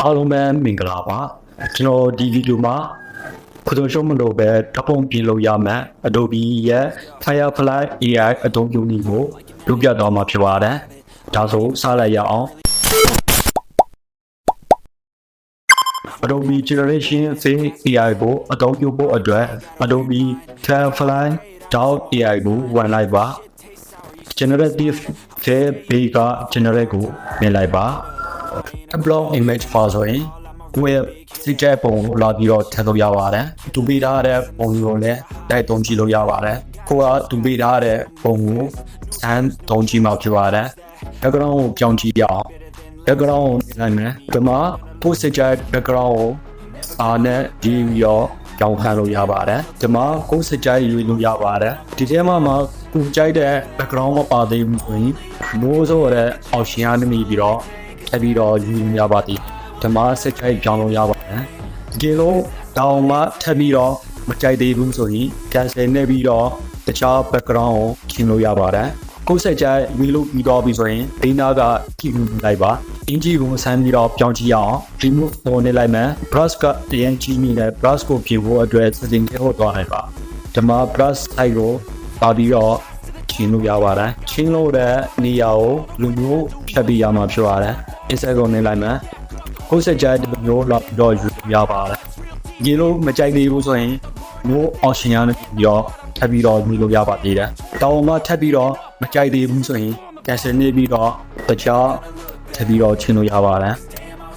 အားလုံးပဲမင်္ဂလာပါကျွန်တော်ဒီဗီဒီယိုမှာ Photoshop မလို့ပဲဓာတ်ပုံပြင်လို့ရမယ် Adobe ရဲ့ Firefly AI အသုံးပြုနည်းကိုပြပြသွားမှာဖြစ်ပါတယ်ဒါဆိုစလိုက်ရအောင် Adobe Generation AI ကိုအသုံးပြုဖို့အတွက် Adobe Firefly AI ကိုဝင်လိုက်ပါ Generative Bega Generate ကိုမြင်လိုက်ပါ Upload image ပါဆိုရင်ကိုယ့်ရဲ့စိတ်ကြိုက်ပုံကိုလာပြီးတော့ထည့်လို့ရပါတယ်။တူပေးထားတဲ့ပုံကိုလည်းတိုက်သုံးကြည့်လို့ရပါတယ်။ကိုကတူပေးထားတဲ့ပုံကိုစမ်းသုံးကြည့်မှဖြစ်ပါတယ်။ background ကိုပြောင်းကြည့်ရအောင်။ background ကိုနိုင်မယ်။ဒီမှာကိုယ်စိတ်ကြိုက် background ကိုအားနဲ့ဒီရောပြောင်းခံလို့ရပါတယ်။ဒီမှာကိုယ်စိတ်ကြိုက်ရွေးလို့ရပါတယ်။ဒီထဲမှာကိုကြိုက်တဲ့ background မပါသေးဘူးဆိုရင်မိုးဆိုတဲ့ option ကနေပြီးတော့ထပ်ပြီးတော့ယူရပါသည်ဓမ္မစက်ကြိုက်ပြောင်းလို့ရပါတယ်ဒီလိုတောင်မှထပ်ပြီးတော့မကြိုက်သေးဘူးဆိုရင် cancel နဲ့ပြီးတော့တခြား background ကိုခင်းလို့ရပါတယ်ကိုယ်စက်ကြိုက်ယူလို့ပြီးတော့ပြီဆိုရင်ဒီနာကကြည့်လိုက်ပါအင်ဂျီကိုဆန်းပြီးတော့ပြောင်းကြည့်ရအောင် remove ပေါ်နေလိုက်မယ် brush ကတရန်ကြီးနေတဲ့ brush ကိုပြင်ဖို့အတွက် setting ထဲကိုသွားလိုက်ပါဓမ္မ brush size ကိုပါပြီးတော့ချင်းလို့ရပါတယ်ချင်းလို့တဲ့နေရာကိုလူမျိုးဖြတ်ပြီးရမှာဖြစ်ပါတယ် insert ကိုနေလိုက်မယ်ကိုယ်စက်ကြတဲ့မျိုးလောက်ပြီးတော့ယူရပါတယ်ဒီလိုမကြိုက်သေးဘူးဆိုရင် no option ရနေပြီးတော့ထပ်ပြီးတော့ယူလို့ရပါသေးတယ်တောင်မှထပ်ပြီးတော့မကြိုက်သေးဘူးဆိုရင် cancel နေပြီးတော့တခြားထပ်ပြီးတော့ချင်းလို့ရပါတယ်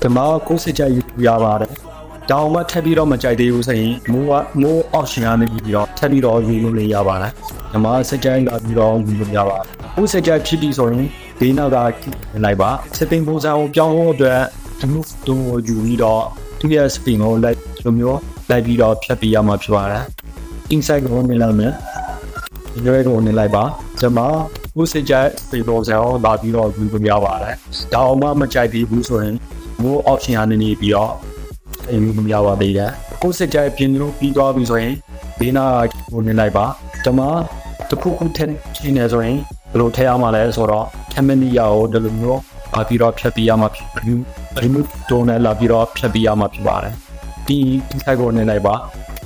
ဒီမှာကိုယ်စက်ကြယူရပါတယ်တောင်မှထပ်ပြီးတော့မကြိုက်သေးဘူးဆိုရင် no option ရနေပြီးတော့ထပ်ပြီးတော့ယူလို့ရပါတယ်ဒီမှာစက်ကြလာပြီးတော့ယူလို့ရပါတယ်ကိုယ်စက်ကြဖြစ်ပြီးဆိုရင်ဒီနောက်ကလိုက်ပါ setting ပုံစံကိုပြောင်းဖို့အတွက်move တို့ယူပြီးတော့သူရဲ့ spin ကိုလိုက်လိုမျိုးလိုက်ပြီးတော့ဖြတ်ပြရမှာဖြစ်ပါတယ် inside ကိုနေလိုက်မယ် generate ကိုနေလိုက်ပါဒီမှာခုစကြ spin ပုံစံကိုလာပြီးတော့ယူလို့ရပါတယ်ဒါအောင်မှမကြိုက်သေးဘူးဆိုရင် more option အနေနဲ့ပြီးတော့ယူလို့ရပါသေးတယ်ခုစကြပြင်လို့ပြီးသွားပြီဆိုရင်ဒီနာကိုနေလိုက်ပါဒီမှာတစ်ခုခုထည့်နေဆိုရင်ဘယ်လိုထည့်ရမှာလဲဆိုတော့ camera ကိုဒီလိုမျိုးပြီးတော့ဖြတ်ပြရမှာဖြစ်ပြီး remove တိုးနဲ့လာပြီးတော့ဖြတ်ပြရမှာဖြစ်ပါတယ်ဒီဆိုင်ကိုနေလိုက်ပါ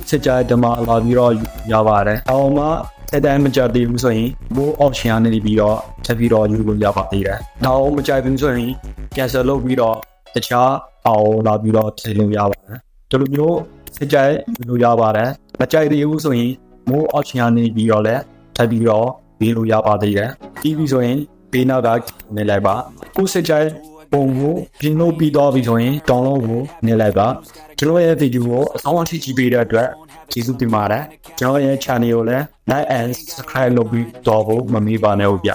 စကြဓမ္မလာပြီးတော့ရပါတယ်အောင်မှအဲ့တိုင်းမကြသေးဘူးဆိုရင် more option နဲ့ပြီးတော့ထပ်ပြီးတော့ယူလို့ရပါသေးတယ်နောက်မကြိုက်ဘူးဆိုရင် cancel လုပ်ပြီးတော့တခြားအောင်လာပြီးတော့ထည့်လို့ရပါတယ်ဒီလိုမျိုးစကြယူလို့ရပါတယ်မကြိုက်သေးဘူးဆိုရင် more option နဲ့ပြီးတော့လည်းထပ်ပြီးတော့ပြီးလို့ရပါသေးတယ်ပြီးပြီဆိုရင်ပေးနာကနေလိုက်ပါကိုယ်စကြပုံကိုပြင်လို့ပြီးတော့ပြီဆိုရင် download ကိုနေလိုက်ပါကျွန်တော်ရဲ့ video ကိုအဆုံးအထိကြည့်ပေးတဲ့အတွက်ကျေးဇူးတင်ပါတယ်ကျွန်တော်ရဲ့ channel ကိုလည်း like and subscribe လုပ်ပြီးတော့ဖို့မမေ့ပါနဲ့ဟုတ်ဗျ